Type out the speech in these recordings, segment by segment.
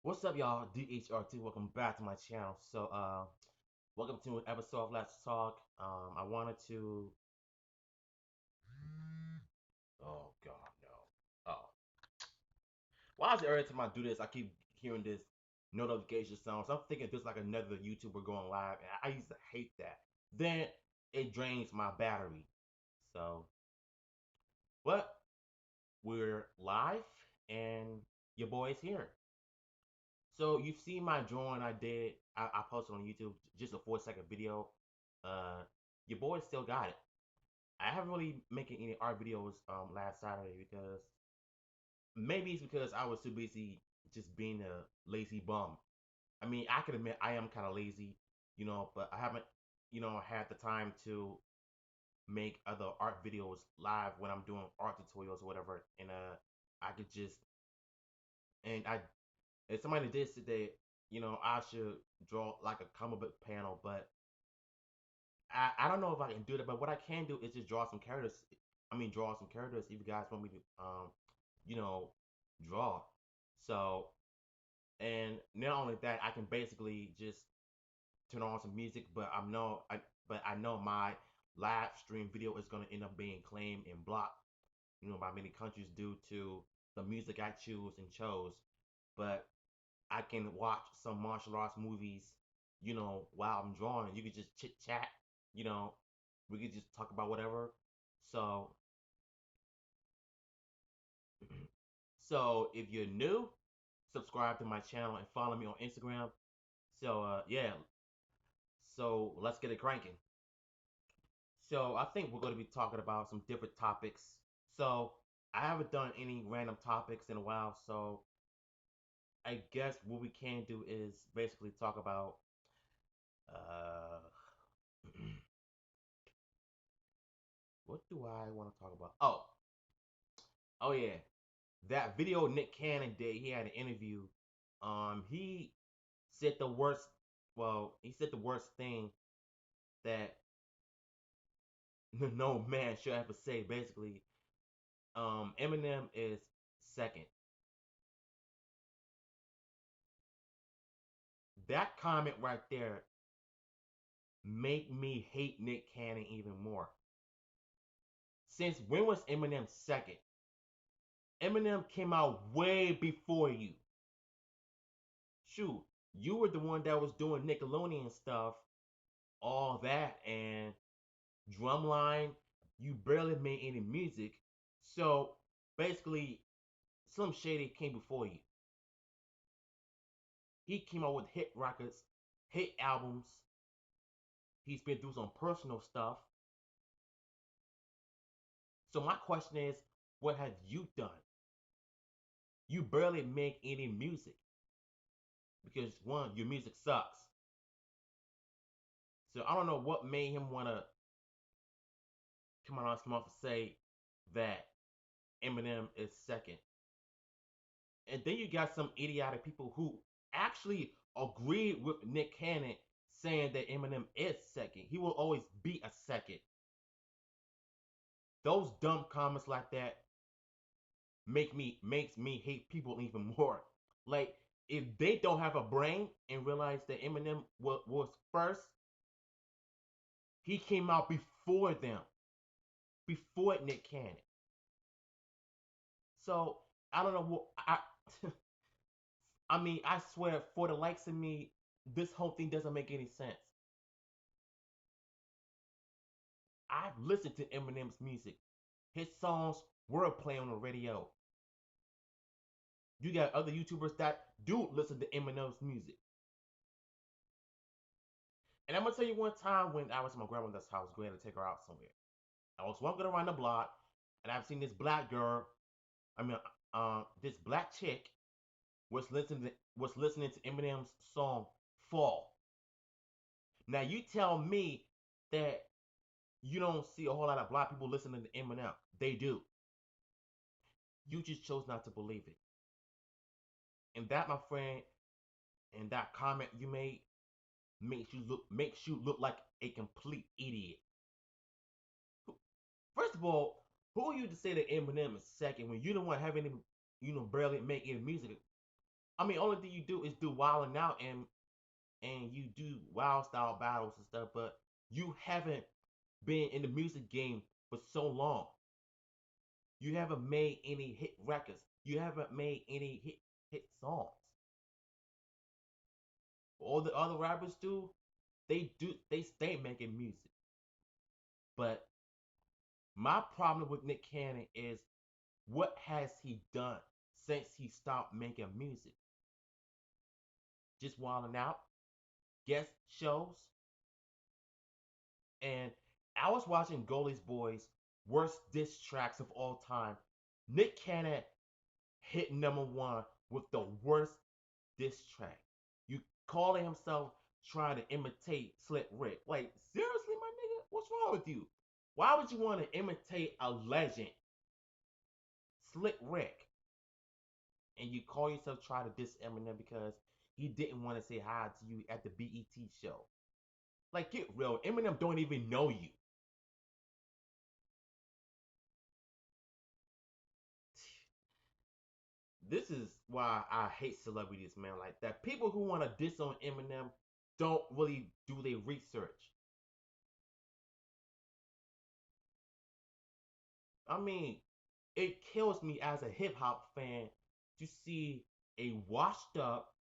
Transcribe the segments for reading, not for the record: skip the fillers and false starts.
What's up, y'all? DHRT. Welcome back to my channel. Welcome to an episode of Let's Talk. I wanted to. Oh God, no. Oh, why is it every time I do this, I keep hearing this notification sound? So I'm thinking there's like another YouTuber going live, and I used to hate that. Then it drains my battery. So, but we're live, and your boy's here. So you've seen my drawing I did. I posted on YouTube just a 4-second video. Uh, your boy still got it. I haven't really making any art videos last Saturday because maybe it's because I was too busy just being a lazy bum. I mean, I can admit I am kind of lazy, but I haven't, had the time to make other art videos live when I'm doing art tutorials or whatever. And I could just and I if somebody did say that, I should draw like a comic book panel, but I don't know if I can do that. But what I can do is just draw some characters. I mean, draw some characters if you guys want me to, you know, draw. So, and not only that, I can basically just turn on some music. But I know my live stream video is gonna end up being claimed and blocked, by many countries due to the music I choose and chose. But I can watch some martial arts movies, while I'm drawing. You could just chit chat, you know. We could just talk about whatever. So, so if you're new, subscribe to my channel and follow me on Instagram. So, yeah. So let's get it cranking. So I think we're going to be talking about some different topics. So I haven't done any random topics in a while. So I guess what we can do is basically talk about uh what do I want to talk about? Oh yeah, that video Nick Cannon did. He had an interview. He said the worst. Well, he said the worst thing that no man should ever say. Basically, Eminem is second. That comment right there make me hate Nick Cannon even more. Since when was Eminem second? Eminem came out way before you. Shoot, you were the one that was doing Nickelodeon stuff, all that, and Drumline. You barely made any music. So basically, Slim Shady came before you. He came out with hit records, hit albums. He's been through some personal stuff. So my question is, what have you done? You barely make any music because one, your music sucks. So I don't know what made him want to come on his mouth and say that Eminem is second. And then you got some idiotic people who actually agreed with Nick Cannon saying that Eminem is second. He will always be a second. Those dumb comments like that makes me hate people even more. Like if they don't have a brain and realize that Eminem was first, he came out before them, before Nick Cannon. So I don't know what I. I mean, I swear, for the likes of me, this whole thing doesn't make any sense. I've listened to Eminem's music. His songs were playing on the radio. You got other YouTubers that do listen to Eminem's music. And I'm gonna tell you one time when I was at my grandmother's house, going to take her out somewhere. I was walking around the block, and I've seen this black girl. I mean, this black chick was listening to Eminem's song "Fall." Now you tell me that you don't see a whole lot of black people listening to Eminem. They do. You just chose not to believe it. And that, my friend, and that comment you made makes you look like a complete idiot. First of all, who are you to say that Eminem is second when you don't want to have any, barely make any music? I mean, only thing you do is do wilding out and you do wild style battles and stuff, but you haven't been in the music game for so long. You haven't made any hit records. You haven't made any hit songs. All the other rappers they stay making music. But my problem with Nick Cannon is what has he done since he stopped making music? Just wilding out, guest shows, and I was watching Goalie's Boys worst diss tracks of all time. Nick Cannon hit #1 with the worst diss track. You calling himself trying to imitate Slick Rick. Like, seriously, my nigga? What's wrong with you? Why would you want to imitate a legend, Slick Rick, and you call yourself trying to diss Eminem because he didn't want to say hi to you at the BET show? Like, get real. Eminem don't even know you. This is why I hate celebrities, man, like that. People who want to diss on Eminem don't really do their research. I mean, it kills me as a hip hop fan to see a washed up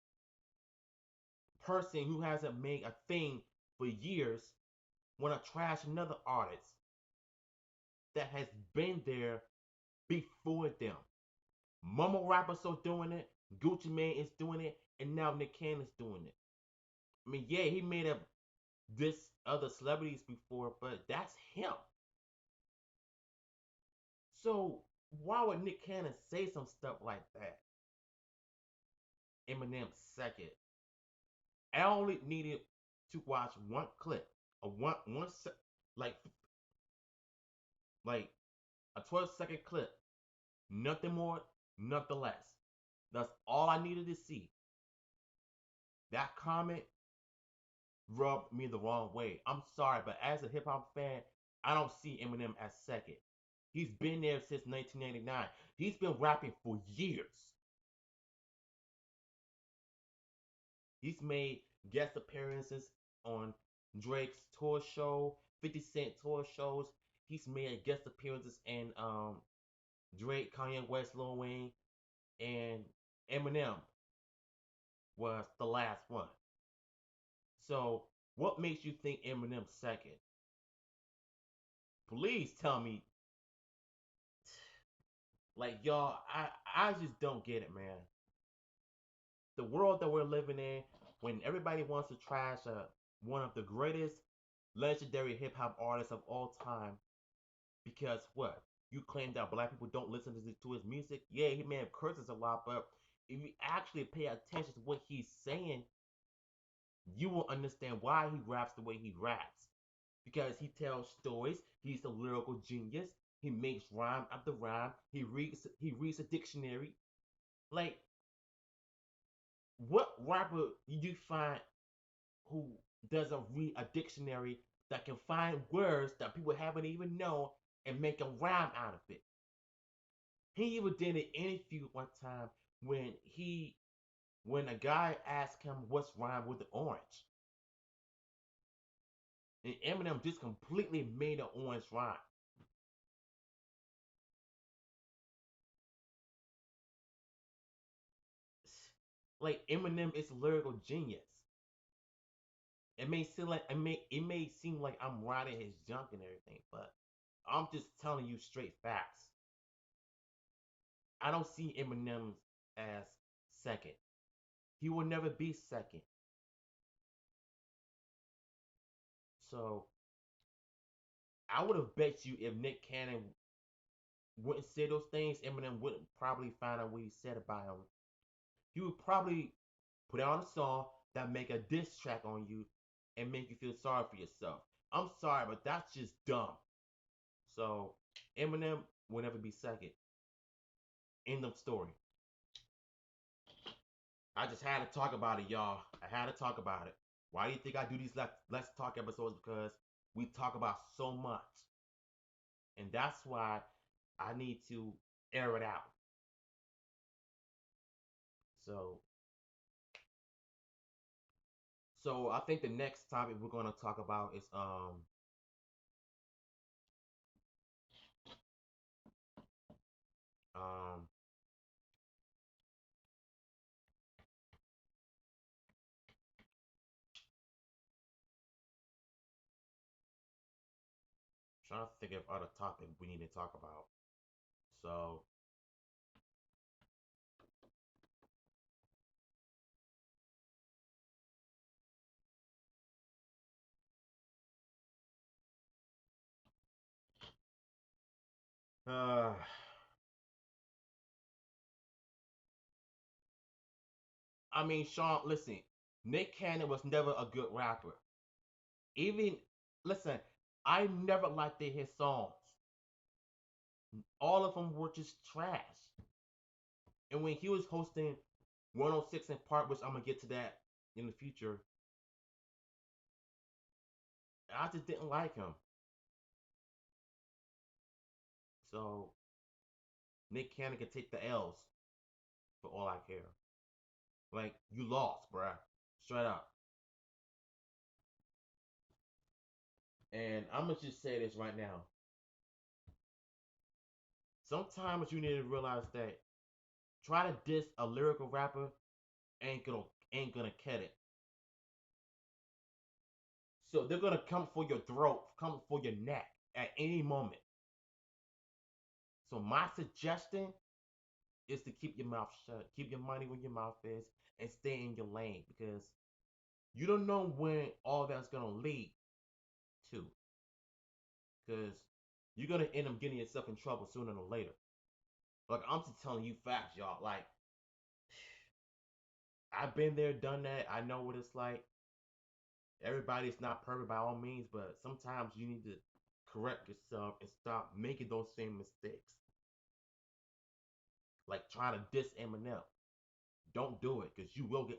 person who hasn't made a thing for years want to trash another artist that has been there before them. Mumble rappers are doing it, Gucci Mane is doing it, and now Nick Cannon's doing it. I mean, yeah, he made up this other celebrities before, but that's him. So why would Nick Cannon say some stuff like that? Eminem second. I only needed to watch one clip, a like like a 12-second clip, nothing more, nothing less. That's all I needed to see. That comment rubbed me the wrong way. I'm sorry, but as a hip hop fan, I don't see Eminem as second. He's been there since 1989. He's been rapping for years. He's made guest appearances on Drake's tour show, 50 Cent tour shows. He's made guest appearances in Drake, Kanye West, Lil Wayne, and Eminem was the last one. So, what makes you think Eminem's second? Please tell me. Like, y'all, I just don't get it, man. The world that we're living in, when everybody wants to trash one of the greatest legendary hip hop artists of all time, because what? You claim that black people don't listen to his music? Yeah, he may have curses a lot, but if you actually pay attention to what he's saying, you will understand why he raps the way he raps. Because he tells stories, he's a lyrical genius, he makes rhyme after rhyme, he reads a dictionary. Like, what rapper you find who doesn't read a dictionary that can find words that people haven't even known and make a rhyme out of it? He even did an interview one time when a guy asked him what's rhyme with the orange. And Eminem just completely made an orange rhyme. Like, Eminem is a lyrical genius. It may seem like I'm riding his junk and everything, but I'm just telling you straight facts. I don't see Eminem as second. He will never be second. So I would have bet you if Nick Cannon wouldn't say those things, Eminem wouldn't probably find out what he said about him. He would probably put out a song that make a diss track on you and make you feel sorry for yourself. I'm sorry, but that's just dumb. So Eminem will never be second. End of story. I just had to talk about it, y'all. I had to talk about it. Why do you think I do these Let's Talk episodes? Because we talk about so much. And that's why I need to air it out. So So I think the next topic we're gonna talk about is um trying to think of other topic we need to talk about. So uh I mean Sean, listen, Nick Cannon was never a good rapper. Even listen, I never liked his songs. All of them were just trash. And when he was hosting 106 in Park, which I'm gonna get to that in the future, I just didn't like him. So Nick Cannon can take the L's for all I care. Like you lost, bruh. Straight up. And I'm gonna just say this right now. Sometimes you need to realize that try to diss a lyrical rapper ain't gonna cut it. So they're gonna come for your throat, come for your neck at any moment. So my suggestion is to keep your mouth shut, keep your money where your mouth is, and stay in your lane because you don't know when all that's gonna lead to. Because you're gonna end up getting yourself in trouble sooner or later. Like I'm just telling you facts, y'all. Like I've been there, done that. I know what it's like. Everybody's not perfect by all means, but sometimes you need to correct yourself and stop making those same mistakes. Like trying to diss Eminem. Don't do it, because you will get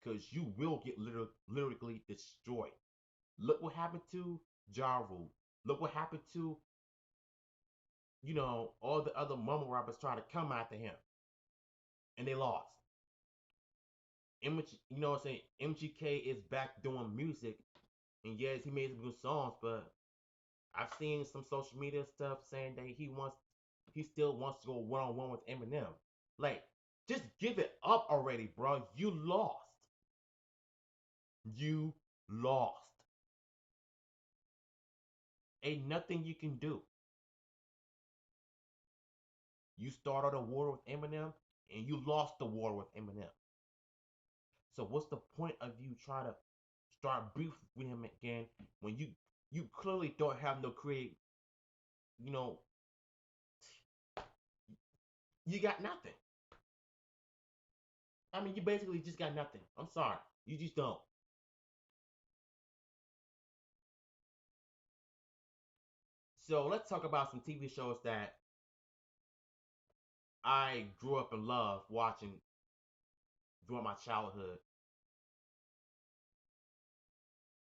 because you will get literally destroyed. Look what happened to Ja Rule. Look what happened to all the other mumble rappers trying to come after him, and they lost. You know what I'm saying? MGK is back doing music, and yes, he made some good songs, but I've seen some social media stuff saying that he still wants to go one on one with Eminem. Like, just give it up already, bro. You lost. You lost. Ain't nothing you can do. You started a war with Eminem, and you lost the war with Eminem. So what's the point of you trying to start beef with him again when you clearly don't have no create, you know, you got nothing. I mean, you basically just got nothing. I'm sorry. You just don't. So let's talk about some TV shows that I grew up and loved watching throughout my childhood.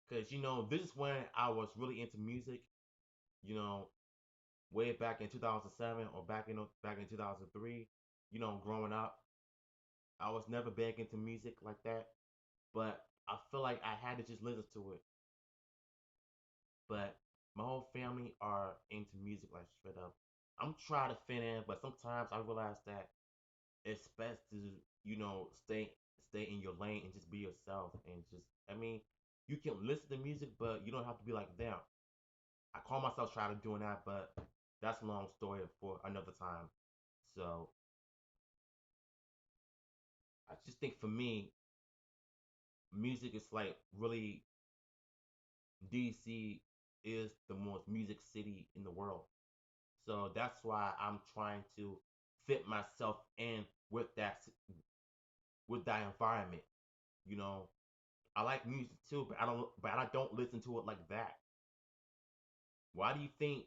Because, this is when I was really into music, you know, way back in 2007 or back in 2003, growing up. I was never big into music like that, but I feel like I had to just listen to it. But my whole family are into music like straight up. I'm trying to fit in, but sometimes I realize that it's best to stay in your lane and just be yourself and just I mean you can listen to music, but you don't have to be like them. I call myself trying to doing that, but that's a long story for another time. So I just think for me, music is like really DC is the most music city in the world. So that's why I'm trying to fit myself in with that environment. You know, I like music too, but I don't listen to it like that. Why do you think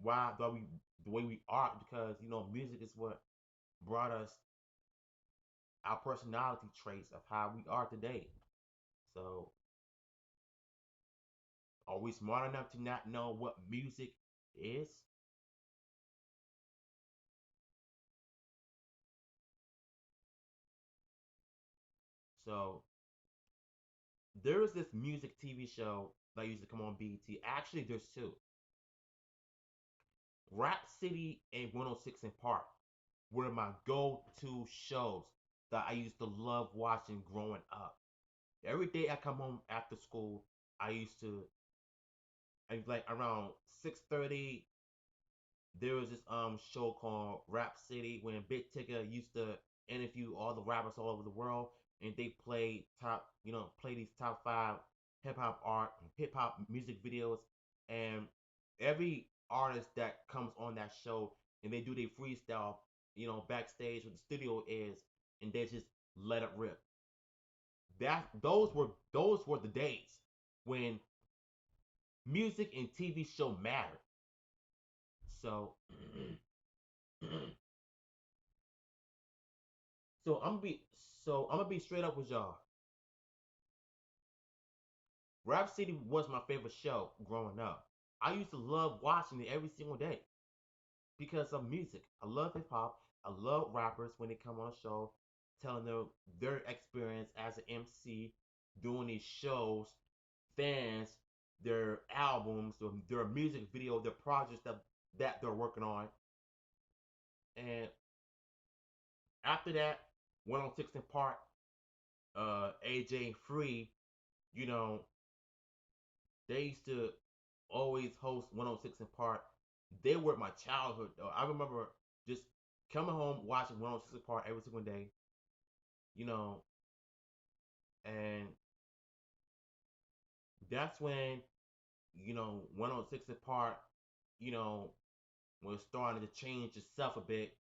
why are we the way we are? Because music is what brought us our personality traits of how we are today. So are we smart enough to not know what music is? So there was this music TV show that used to come on BET. Actually, there's two: Rap City and 106 in Park were my go-to shows that I used to love watching growing up. Every day I come home after school, I used to like around 6:30. There was this show called Rap City when Big Tigger used to interview all the rappers all over the world, and they play top, play these top five hip hop music videos, and every artist that comes on that show and they do their freestyle, backstage where the studio is, and they just let it rip. Those were the days when music and TV show mattered. So so I'm gonna be straight up with y'all. Rap City was my favorite show growing up. I used to love watching it every single day because of music. I love hip hop. I love rappers when they come on a show, telling their experience as an MC, doing these shows, fans, their albums, their music video, their projects that they're working on. And after that, 106 in Park, AJ Free, you know, they used to always host 106 in Park. They were my childhood, though. I remember just coming home watching 106 in Park every single day, you know, and that's when, 106 in Park, you know, was starting to change itself a bit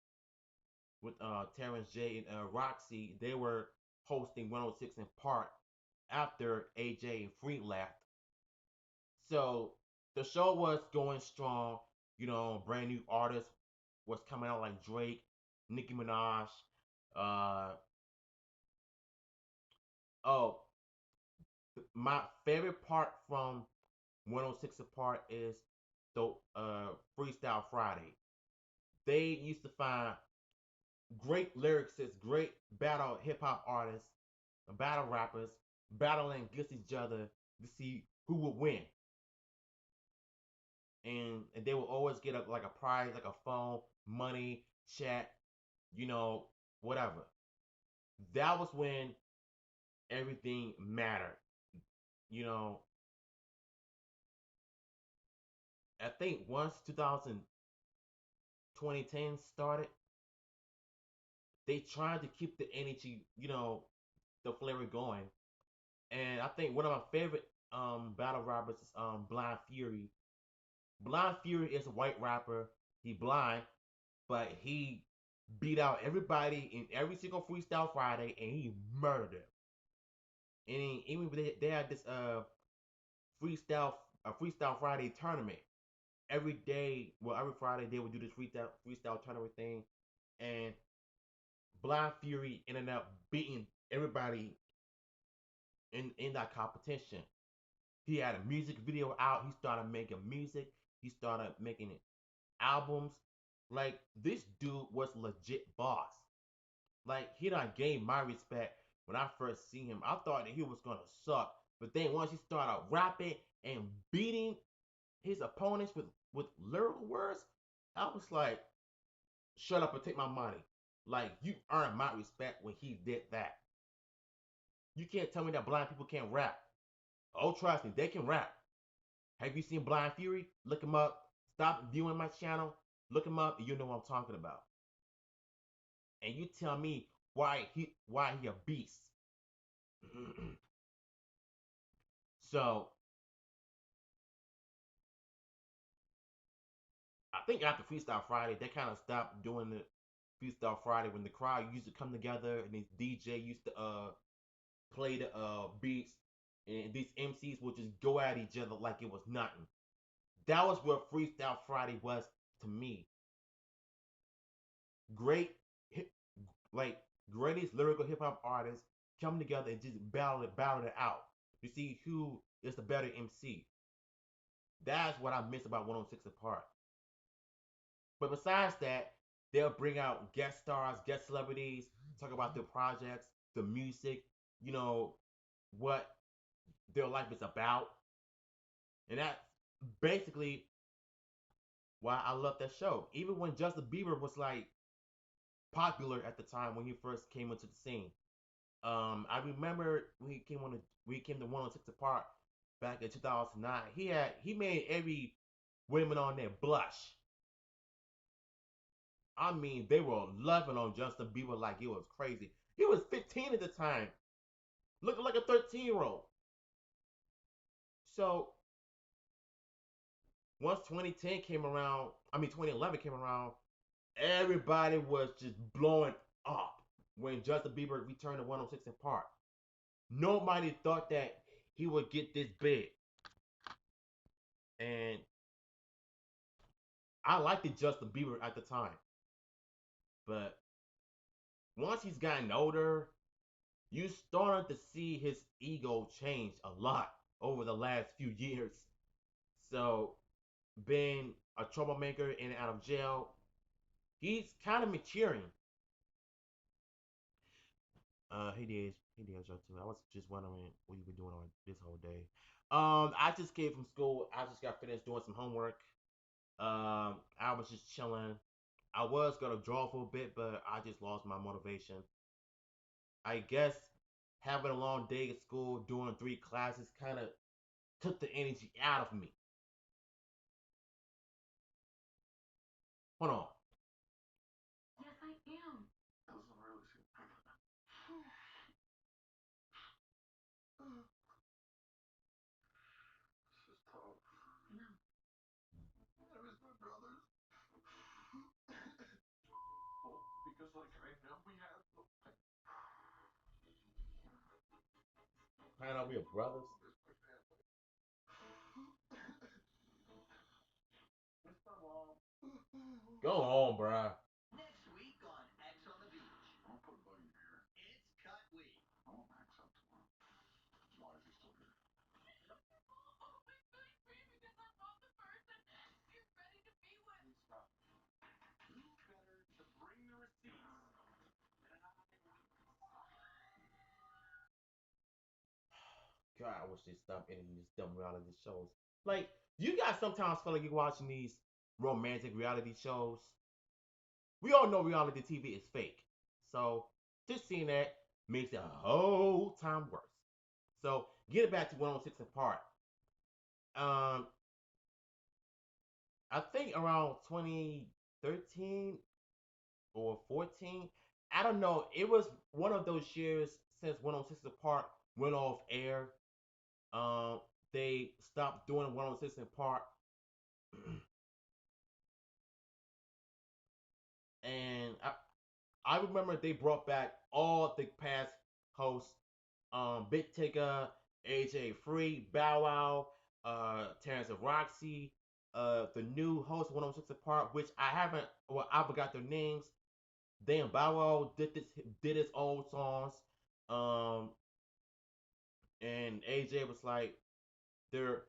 with Terrence J and Roxy. They were hosting 106 in Park after AJ and Free left. So the show was going strong. Brand new artists was coming out like Drake, Nicki Minaj. Uh, oh, my favorite part from 106 Apart is the Freestyle Friday. They used to find great lyricists, great battle hip hop artists, battle rappers, battling against each other to see who would win. And they will always get like a prize, like a phone, money, chat, you know, whatever. That was when everything mattered. You know, I think once 2010 started, they tried to keep the energy, the flavor going. And I think one of my favorite battle rappers is Blind Fury. Blind Fury is a white rapper. He blind, but he beat out everybody in every single Freestyle Friday, and he murdered them. And even they had this freestyle Freestyle Friday tournament every day. Well, every Friday they would do this freestyle tournament thing, and Blind Fury ended up beating everybody in that competition. He had a music video out. He started making music. He started making albums. Like this dude was legit boss. Like he done gained my respect when I first seen him. I thought that he was gonna suck, but then once he started rapping and beating his opponents with lyrical words, I was like, shut up and take my money. Like you earned my respect when he did that. You can't tell me that blind people can't rap. Oh, trust me, they can rap. Have you seen Blind Fury? Look him up. Stop viewing my channel. Look him up, and you know what I'm talking about. And you tell me why he a beast. So I think after Freestyle Friday, they kind of stopped doing the Freestyle Friday when the crowd used to come together and these DJ used to play the beats, and these MCs would just go at each other like it was nothing. That was what Freestyle Friday was to me. Great, like greatest lyrical hip hop artists come together and just battle it out to see who is the better MC. That's what I miss about 106 Apart. But besides that, they'll bring out guest stars, guest celebrities, talk about their projects, the music, you know, what their life is about, and that's basically why I love that show. Even when Justin Bieber was like popular at the time when he first came into the scene. I remember when he came to 106 Apart back in 2009. He made every women on there blush. I mean, they were loving on Justin Bieber like it was crazy. He was 15 at the time, looking like a 13-year-old. So once 2010 came around, 2011 came around, everybody was just blowing up when Justin Bieber returned to 106 in Park. Nobody thought that he would get this big. And I liked the Justin Bieber at the time. But once he's gotten older, you started to see his ego change a lot over the last few years. So, being a troublemaker in and out of jail, he's kind of maturing. He did joke too. I was just wondering what you been doing on this whole day. I just came from school. I just got finished doing some homework. I was just chilling. I was gonna draw for a bit, but I just lost my motivation. I guess having a long day at school, doing 3 classes, kind of took the energy out of me. Hold on. Yes, I am. Doesn't really seem. This is tough. No. I miss my brothers. Well, because like I know we have. I know we are brothers. Go on, bruh. Next week on X on the Beach. I'll put a bug in your ear. It's cut week. I want Max out tomorrow. Why is he still here? God, I wish they stopped ending these dumb reality shows. Like, you guys sometimes feel like you're watching these romantic reality shows. We all know reality TV is fake. So, just seeing that makes it a whole time worse. So, get it back to 106 and Park. Um, I think around 2013 or 14. I don't know. It was one of those years since 106 and Park went off air. Um, they stopped doing 106 and Park. And I remember they brought back all the past hosts, Big Tigger, AJ Free, Bow Wow, Terrence and Roxy, the new host 106 Apart, which I forgot their names. They and Bow Wow did his own songs, um, and AJ was like, they're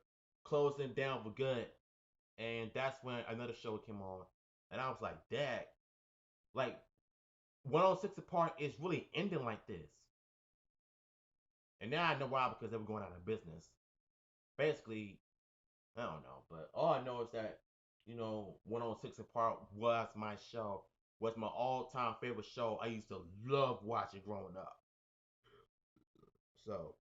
closing down for good, and that's when another show came on, and I was like, Dad, like 106 Apart is really ending like this. And now I know why, because they were going out of business. Basically, I don't know, but all I know is that 106 Apart was my show, was my all-time favorite show. I used to love watching growing up. So,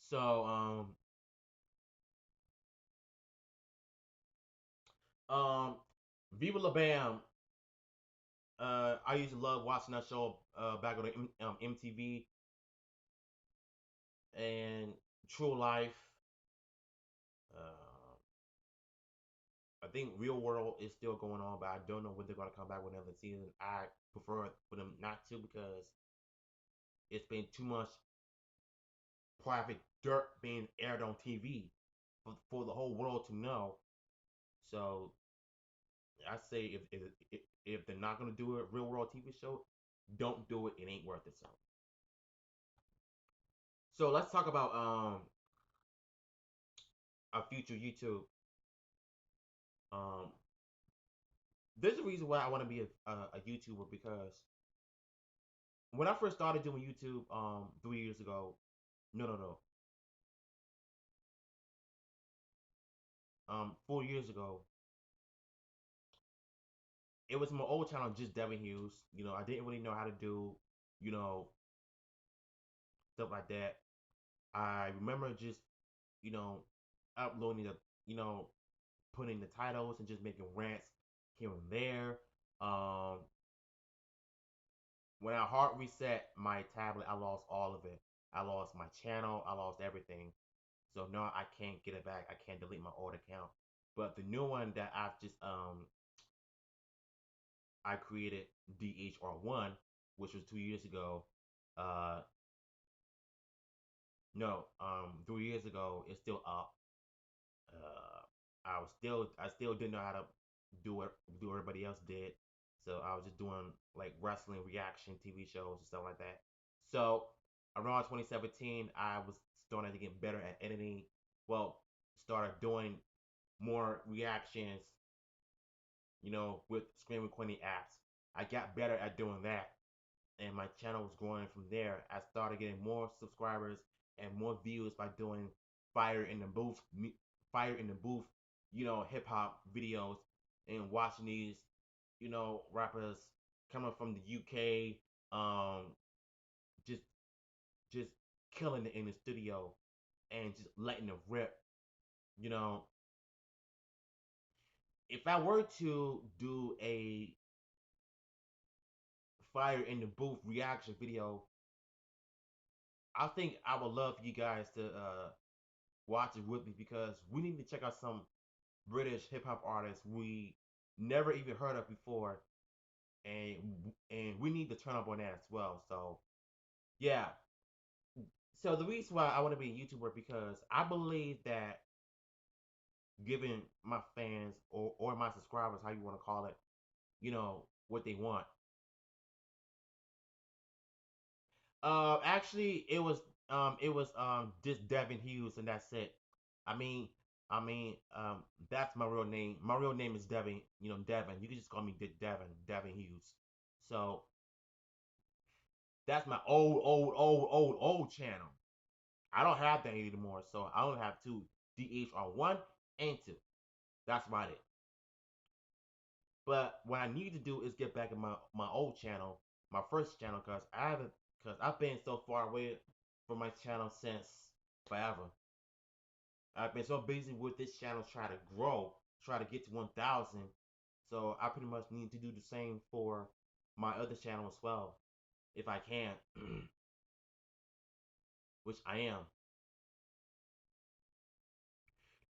so um, Viva La Bam. I used to love watching that show back on MTV and True Life. Uh, I think Real World is still going on, but I don't know when they're going to come back with another season. I prefer for them not to, because it's been too much private dirt being aired on TV for the whole world to know. So I say if they're not going to do a Real World TV show, don't do it. It ain't worth it. So let's talk about our future YouTube. Um, there's a reason why I want to be a YouTuber, because when I first started doing YouTube 3 years ago, no, no, no, 4 years ago, it was my old channel, just Devin Hughes. I didn't really know how to do, you know, stuff like that. I remember just, you know, uploading the, you know, putting the titles and just making rants here and there. Um, when I hard reset my tablet, I lost all of it. I lost my channel. I lost everything. So now I can't get it back. I can't delete my old account. But the new one that I've just I created DHR1, which was 2 years ago. Uh, no, 3 years ago. It's still up. I still didn't know how to do it do what everybody else did. So I was just doing like wrestling reaction TV shows and stuff like that. So around 2017, I was starting to get better at editing. Well, started doing more reactions, with screen recording apps. I got better at doing that, and my channel was growing from there. I started getting more subscribers and more views by doing fire in the booth, fire in the booth, hip hop videos, and watching these, rappers coming from the UK, just just killing it in the studio and just letting it rip. You know, if I were to do a fire in the booth reaction video, I think I would love for you guys to watch it with me because we need to check out some British hip hop artists we never even heard of before, and we need to turn up on that as well. So yeah. So the reason why I want to be a YouTuber because I believe that giving my fans or my subscribers, how you want to call it, what they want. Actually, it was just Devin Hughes, and that's it. I mean, that's my real name. My real name is Devin. Devin. You can just call me Devin Hughes. So that's my old channel. I don't have that anymore, so I only have two, DHR1 and 2. That's about it. But what I need to do is get back in my old channel, my first channel, because I've been so far away from my channel since forever. I've been so busy with this channel trying to grow, try to get to 1,000. So I pretty much need to do the same for my other channel as well, if I can, which I am.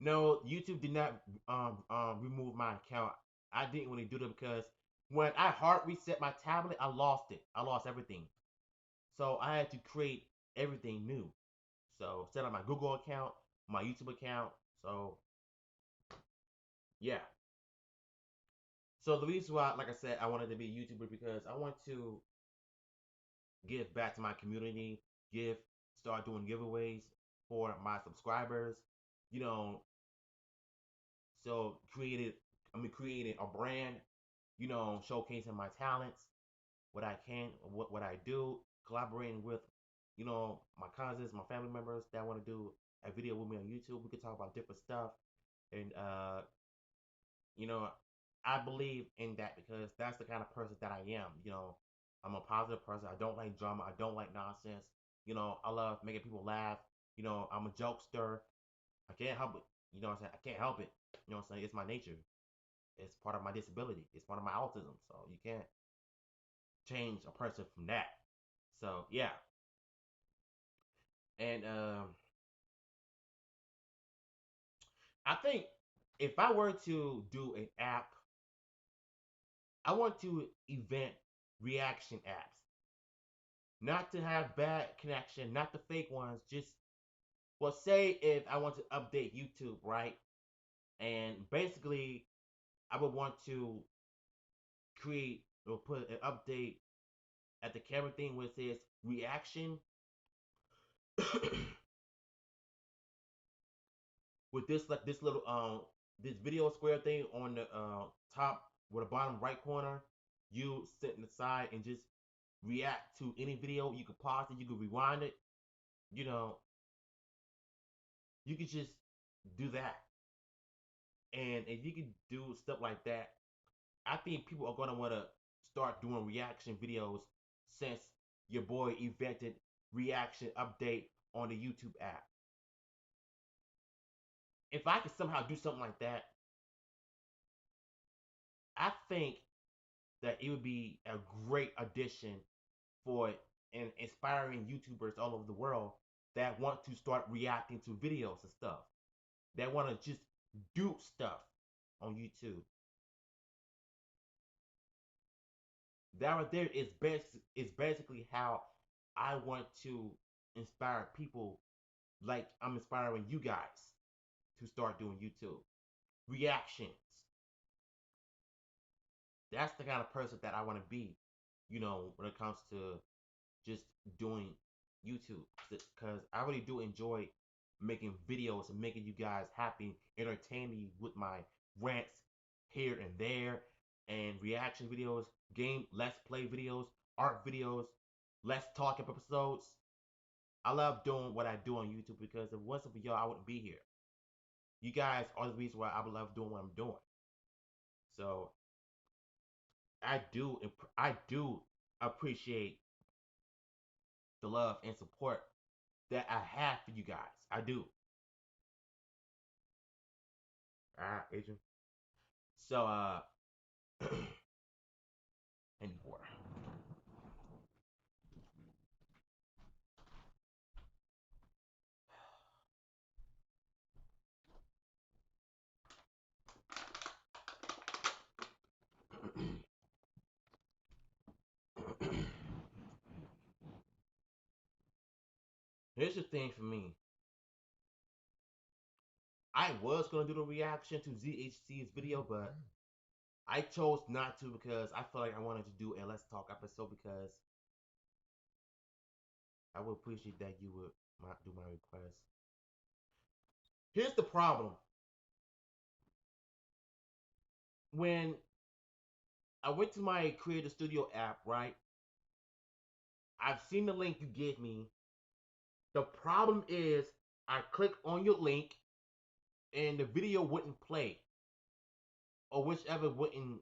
No, YouTube did not remove my account. I didn't really do that because when I hard reset my tablet, I lost it. I lost everything. So I had to create everything new. So set up my Google account, my YouTube account. So yeah. So the reason why, like I said, I wanted to be a YouTuber because I want to give back to my community, start doing giveaways for my subscribers. You know, so creating a brand. Showcasing my talents, what I can, what I do, collaborating with, my cousins, my family members that want to do a video with me on YouTube. We could talk about different stuff, and you know, I believe in that because that's the kind of person that I am. I'm a positive person. I don't like drama. I don't like nonsense. I love making people laugh. I'm a jokester. I can't help it. What I'm saying? I can't help it. What I'm saying? It's my nature. It's part of my disability. It's part of my autism. So you can't change a person from that. So yeah. And I think if I were to do an app, I want to event reaction apps. Not to have bad connection, not the fake ones. Just, well, say if I want to update YouTube, right? And basically, I would want to create or put an update at the camera thing where it says reaction with this little this video square thing on the top or the bottom right corner. You sit in the side and just react to any video. You could pause it, you could rewind it. You know, you could just do that. And if you could do stuff like that, I think people are gonna want to start doing reaction videos since your boy invented reaction update on the YouTube app. If I could somehow do something like that, I think that it would be a great addition for and inspiring YouTubers all over the world that want to start reacting to videos and stuff. That want to just do stuff on YouTube. That right there is basically how I want to inspire people like I'm inspiring you guys to start doing YouTube. Reactions. That's the kind of person that I want to be, when it comes to just doing YouTube. Because I really do enjoy making videos and making you guys happy, entertaining you with my rants here and there, and reaction videos, game let's play videos, art videos, let's talk episodes. I love doing what I do on YouTube because if it wasn't for y'all, I wouldn't be here. You guys are the reason why I love doing what I'm doing. So I do appreciate the love and support that I have for you guys. I do. All right, Adrian. So anymore. Here's the thing for me. I was gonna do the reaction to ZHC's video, but I chose not to because I felt like I wanted to do a Let's Talk episode because I would appreciate that you would do my request. Here's the problem. When I went to my Creator Studio app, right? I've seen the link you gave me. The problem is I click on your link and the video wouldn't play or whichever wouldn't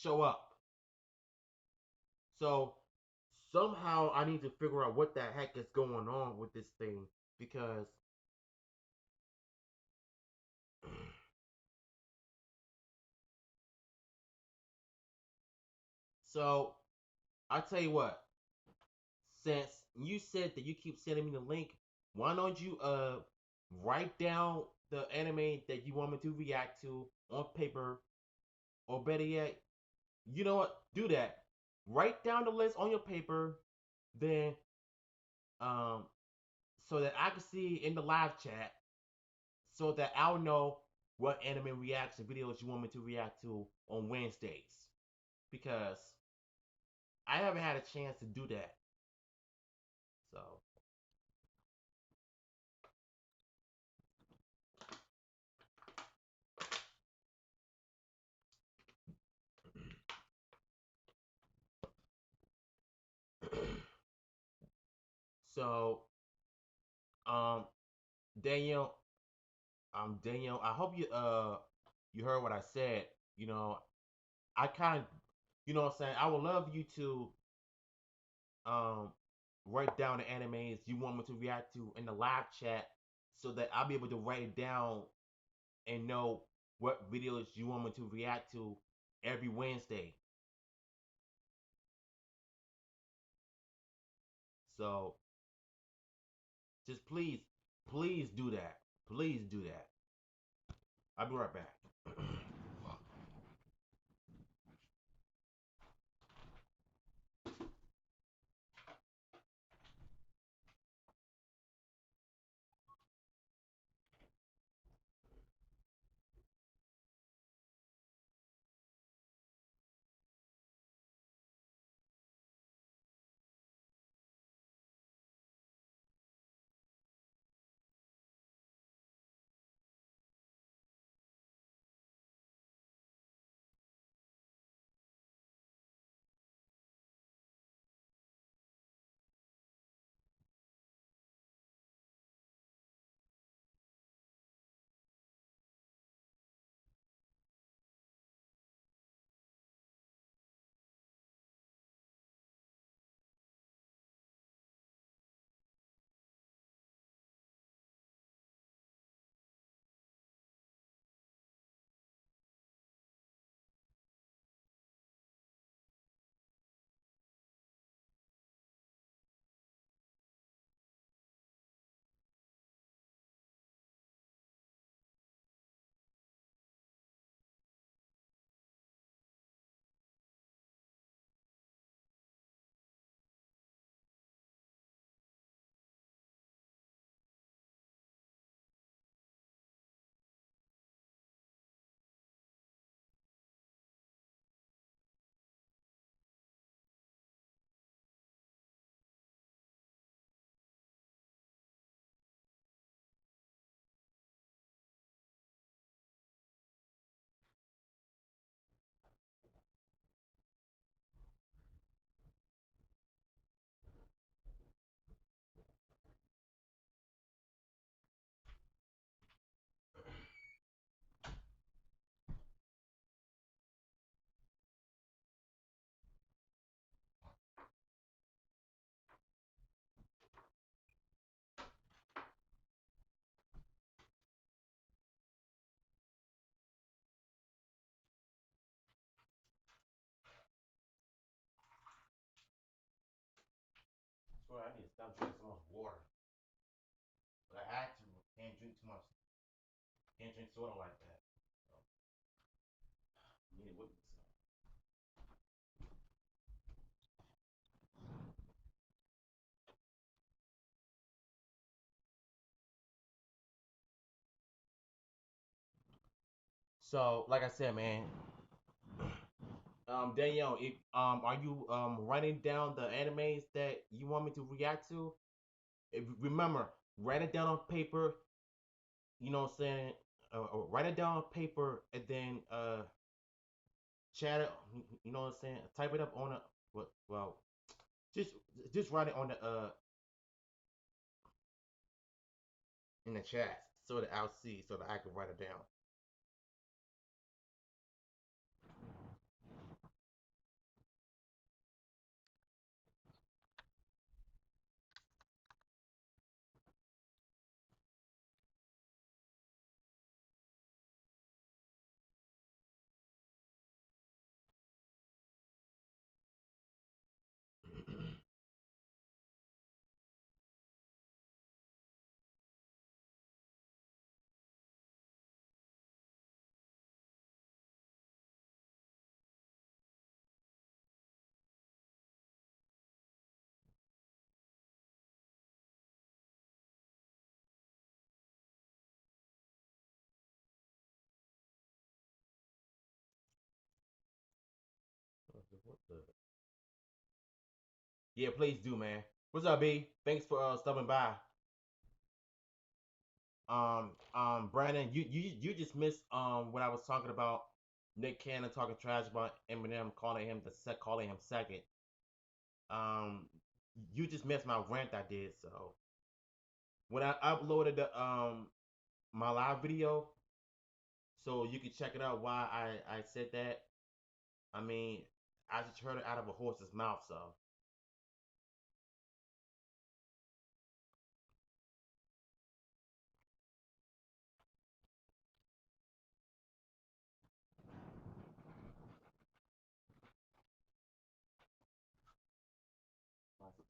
show up. So somehow I need to figure out what the heck is going on with this thing because so I tell you what, since you said that you keep sending me the link, why don't you write down the anime that you want me to react to on paper, or better yet, you know what? Do that. Write down the list on your paper, then um so that I can see in the live chat, so that I'll know what anime reaction videos you want me to react to on Wednesdays. Because I haven't had a chance to do that. So so um Daniel, Daniel, I hope you heard what I said. I kind of, what I'm saying, I would love you to um write down the animes you want me to react to in the live chat so that I'll be able to write it down and know what videos you want me to react to every Wednesday. So just please do that. Please do that. I'll be right back. Can't drink soda like that. You need a whipping. So, like I said, man, Danielle, if are you writing down the animes that you want me to react to? Remember, write it down on paper. You know what I'm saying? Write it down on paper and then chat it. You know what I'm saying? Type it up on a well, just just write it on the in the chat so that I'll see so that I can write it down. What the? Yeah, please do, man. What's up, B? Thanks for stopping by. Brandon, you just missed what I was talking about. Nick Cannon talking trash about Eminem, calling him second. Um, you just missed my rant I did. So when I uploaded the my live video, so you can check it out. Why I said that. I mean, I just heard it out of a horse's mouth. So I just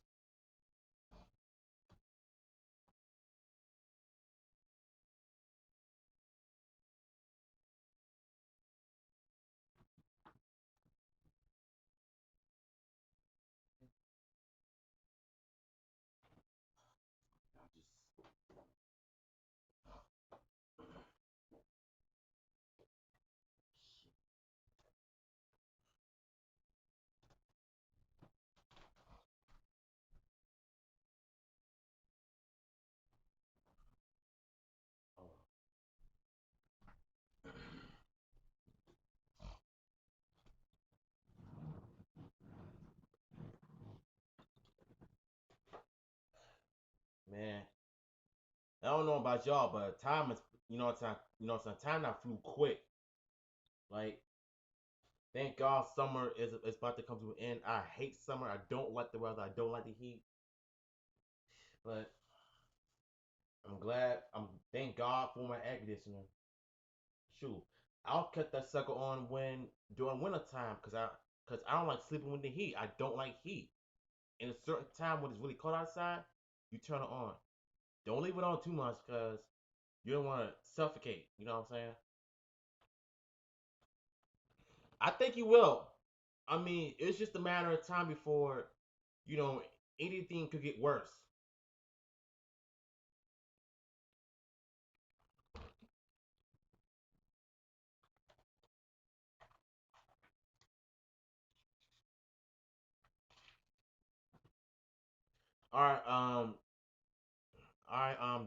oh, man, I don't know about y'all, but time is time now flew quick. Like thank God summer is about to come to an end. I hate summer. I don't like the weather. I don't like the heat. But I'm glad. I'm thank God for my air conditioner. Shoot, I'll cut that sucker on when during winter time because I don't like sleeping with the heat. I don't like heat. In a certain time when it's really cold outside, you turn it on. Don't leave it on too much because you don't want to suffocate. You know what I'm saying? I think you will. I mean, it's just a matter of time before you know anything could get worse. All right,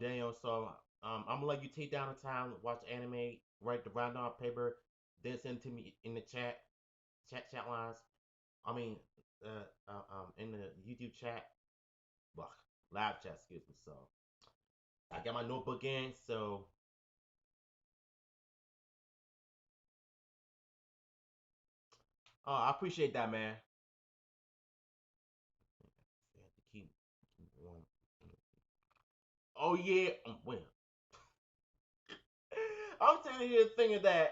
Daniel. So, I'm gonna let you take down the time, watch anime, write the rundown paper, then send it to me in the chat lines. I mean, in the YouTube chat, well, live chat. Excuse me. So, I got my notebook in. So, I appreciate that, man. Have to keep warm. Oh yeah, wait. I'm telling you, thinking that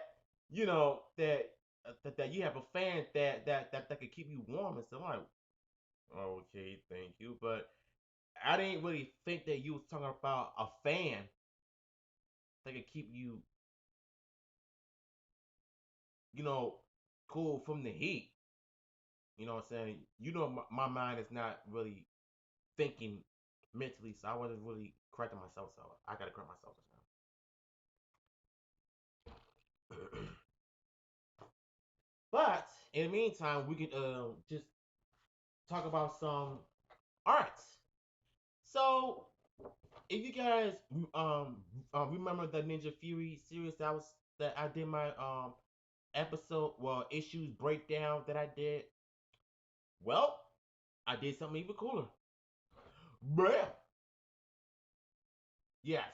that you have a fan that could keep you warm and stuff. I'm like, okay, thank you, but I didn't really think that you was talking about a fan that could keep you. you know, cool from the heat. You know what I'm saying? You know, my mind is not really thinking mentally, so I wasn't really correcting myself. So I gotta correct myself this time. But in the meantime, we could just talk about some art. So if you guys remember the Ninja Fury series that I did my episode, well, issues breakdown that I did, well, I did something even cooler. Bruh. Yes.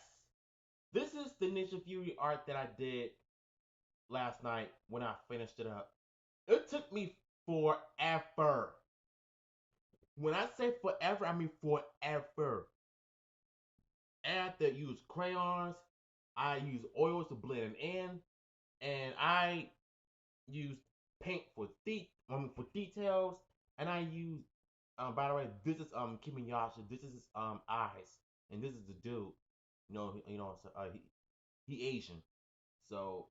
This is the Ninja Fury art that I did last night when I finished it up. It took me forever. When I say forever, I mean forever. I had to use crayons. I use oils to blend it in, and I use paint for for details. And I use, by the way, this is Kimiyasha. This is his eyes, and this is the dude. So, he Asian. So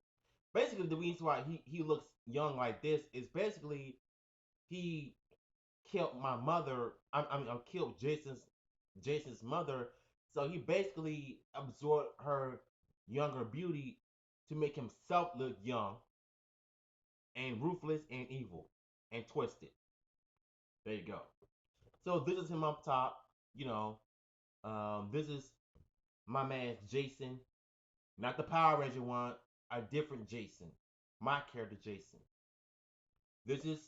basically, the reason why he looks young like this is basically he killed my mother. I killed Jason's mother. So he basically absorbed her younger beauty to make himself look young and ruthless and evil and twisted. There you go. So this is him up top. You know, this is my man Jason, not the Power Ranger one, a different Jason. My character Jason. This is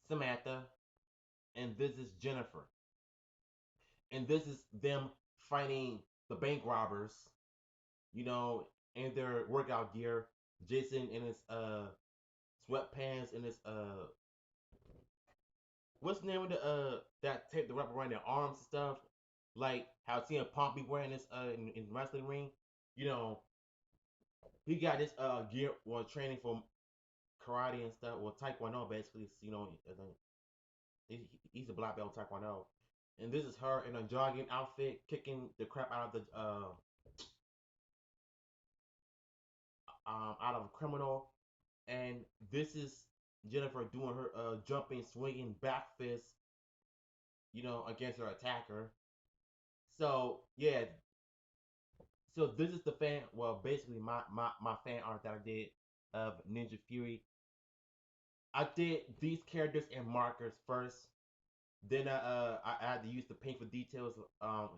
Samantha, and this is Jennifer, and this is them fighting the bank robbers. You know, in their workout gear. Jason in his sweatpants and his what's the name of the that tape the wrap around their arms and stuff, like how CM Punk be wearing this in wrestling ring. You know, he got this gear while training for karate and stuff, or taekwondo basically. You know, he's a black belt taekwondo, and this is her in a jogging outfit kicking the crap out of the out of a criminal, and this is Jennifer doing her jumping, swinging back fist, you know, against her attacker. So yeah, so this is the fan. Well, basically my fan art that I did of Ninja Fury. I did these characters and markers first. Then I had to use the paint for details. Kind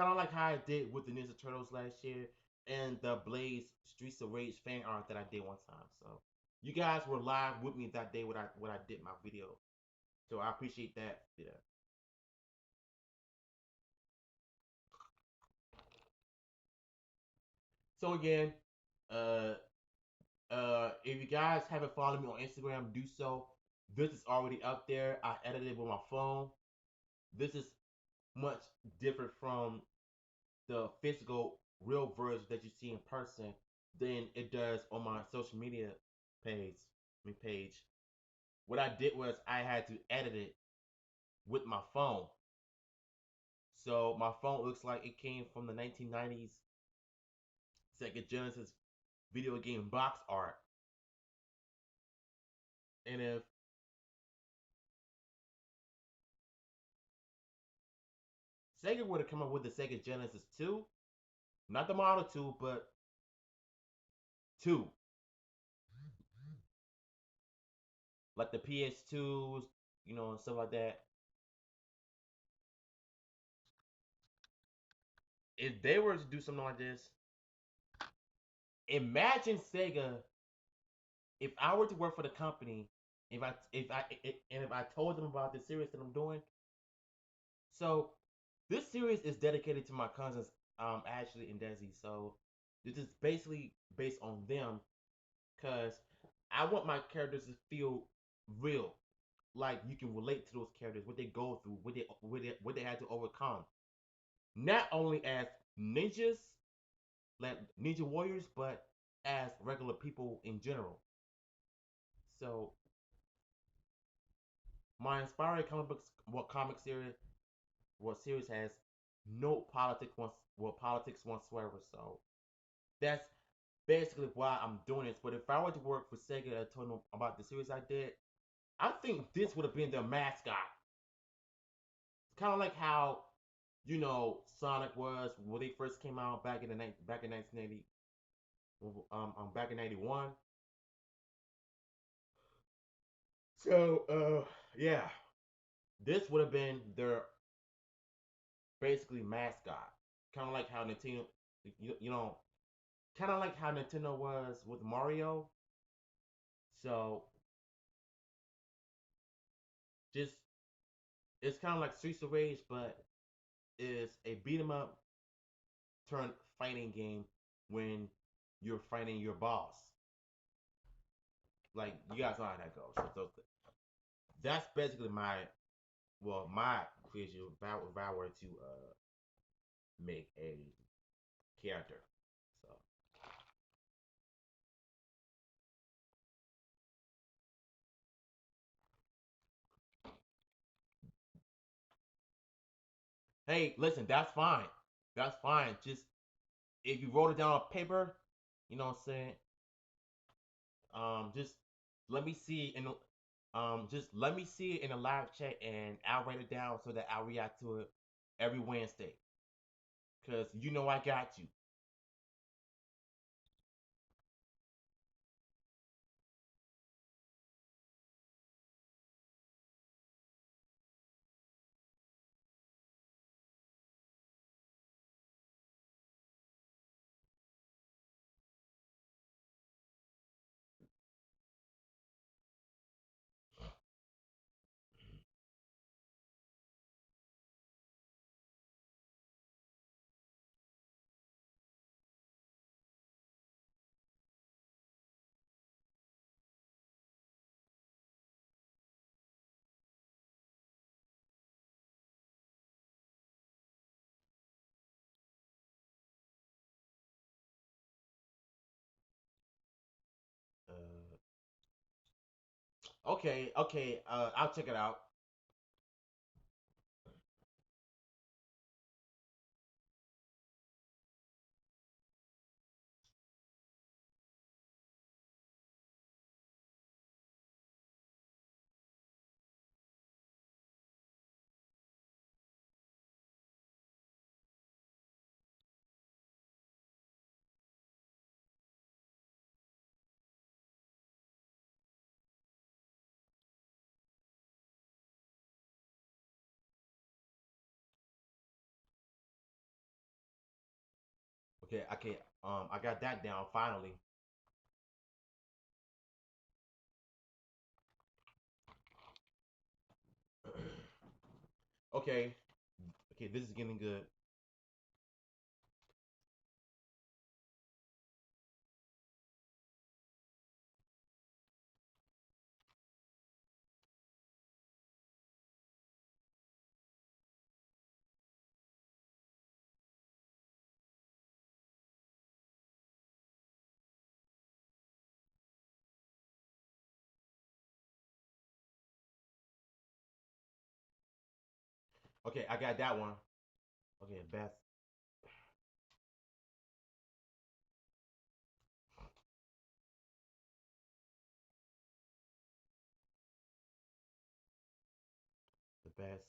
of like how I did with the Ninja Turtles last year and the Blaze Streets of Rage fan art that I did one time. So you guys were live with me that day when I did my video. So I appreciate that. Yeah. So again, uh, if you guys haven't followed me on Instagram, do so. This is already up there. I edited it with my phone. This is much different from the physical, real version that you see in person than it does on my social media page. Page. What I did was I had to edit it with my phone. So my phone looks like it came from the 1990s Sega Genesis video game box art. And if Sega would have come up with the Sega Genesis 2, not the Model 2, but 2, like the PS2s, you know, and stuff like that. If they were to do something like this, imagine Sega. If I were to work for the company, if I told them about the series that I'm doing, so this series is dedicated to my cousins, Ashley and Desi. So this is basically based on them, cause I want my characters to feel real, like you can relate to those characters, what they go through, what they had to overcome, not only as ninjas, like ninja warriors, but as regular people in general. So my inspired comic books, what comic series, what series has no politics whatsoever. So that's basically why I'm doing this. But if I were to work for Sega, I told them about the series I did. I think this would have been their mascot. It's kind of like how Sonic was when they first came out back in 1980, back in '91. So yeah, this would have been their basically mascot, kind of like how Nintendo, you know, kind of like how Nintendo was with Mario. So just it's kind of like Streets of Rage, but it's a beat 'em up turned fighting game when you're fighting your boss. Like you guys know how that goes. So that's basically my creation if I were to make a character. So hey, listen, that's fine. That's fine. Just if you wrote it down on paper, you know what I'm saying. Just let me see in the just let me see it in the live chat and I'll write it down so that I'll react to it every Wednesday. Cause I got you. Uh, okay, okay. I'll check it out. Okay, okay. I got that down finally. Okay, okay. This is getting good. Okay, I got that one. Okay, best, the best.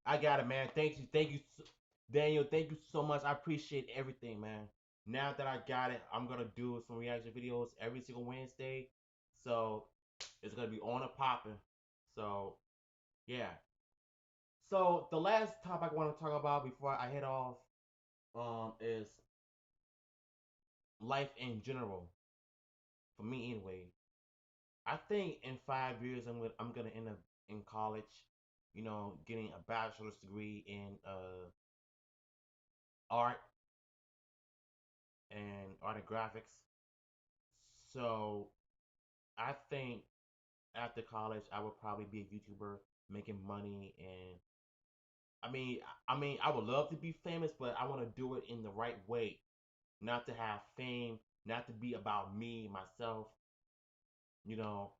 I got it, man. Thank you, Daniel. Thank you so much. I appreciate everything, man. Now that I got it, I'm gonna do some reaction videos every single Wednesday. So it's gonna be on and popping. So yeah. So the last topic I want to talk about before I head off, is life in general. For me, anyway. I think in 5 years I'm gonna end up in college. Getting a bachelor's degree in art and art and graphics. So I think after college I would probably be a YouTuber making money and I would love to be famous, but I want to do it in the right way, not to have fame, not to be about me, myself. You know,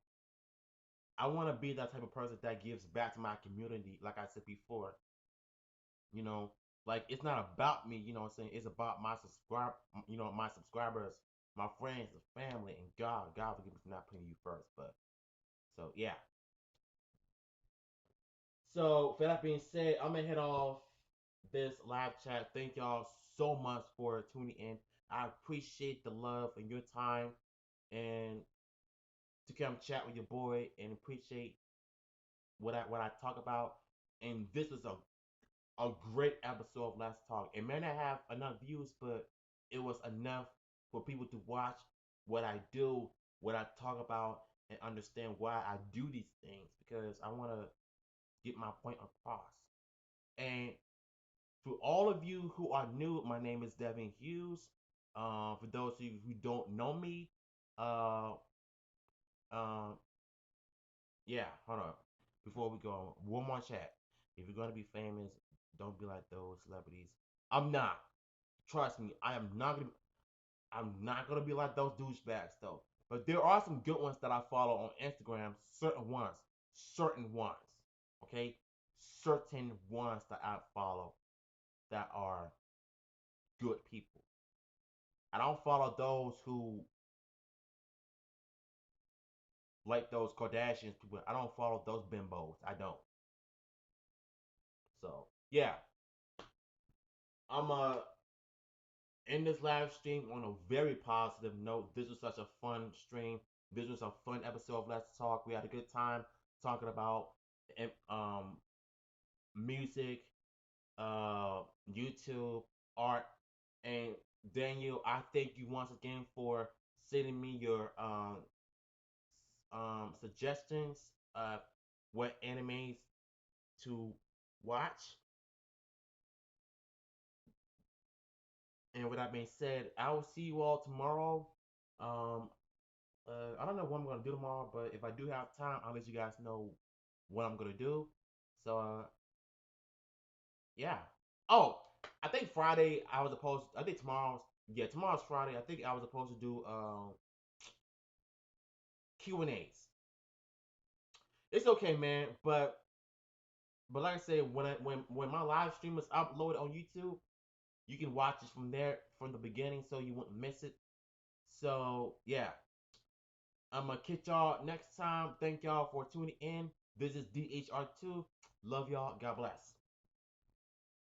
I want to be that type of person that gives back to my community, like I said before. You know, like it's not about me. You know what I'm saying? It's about my subscribers, my friends, the family, and God. God forgive me for not putting you first, but so yeah. So, for that being said, I'm gonna head off this live chat. Thank y'all so much for tuning in. I appreciate the love and your time and to come chat with your boy and appreciate what I talk about. And this was a great episode of Let's Talk. It may not have enough views, but it was enough for people to watch what I do, what I talk about, and understand why I do these things because I want to get my point across. And for all of you who are new, my name is Devin Hughes. For those of you who don't know me, uh, um, yeah, hold on. Before we go on, one more chat. If you're gonna be famous, don't be like those celebrities. I'm not. Trust me, I am not gonna. I'm not gonna be like those douchebags though. But there are some good ones that I follow on Instagram. Certain ones. Okay, certain ones that I follow that are good people. I don't follow those who like those Kardashians people. I don't follow those bimbos. I don't. So yeah, I'm in this live stream on a very positive note. This was such a fun stream. This was a fun episode of Let's Talk. We had a good time talking about um music, YouTube, art, and Daniel. I thank you once again for sending me your suggestions of what animes to watch. And with that being said, I will see you all tomorrow. Um, I don't know what I'm gonna do tomorrow, but if I do have time, I'll let you guys know what I'm gonna do. So yeah. Oh, I think Friday I was supposed. I think tomorrow's Friday. I think I was supposed to do Q&As. It's okay, man. But like I said, when my live stream is uploaded on YouTube, you can watch it from there from the beginning, so you won't miss it. So yeah, I'm gonna catch y'all next time. Thank y'all for tuning in. This is DHR2. Love y'all. God bless.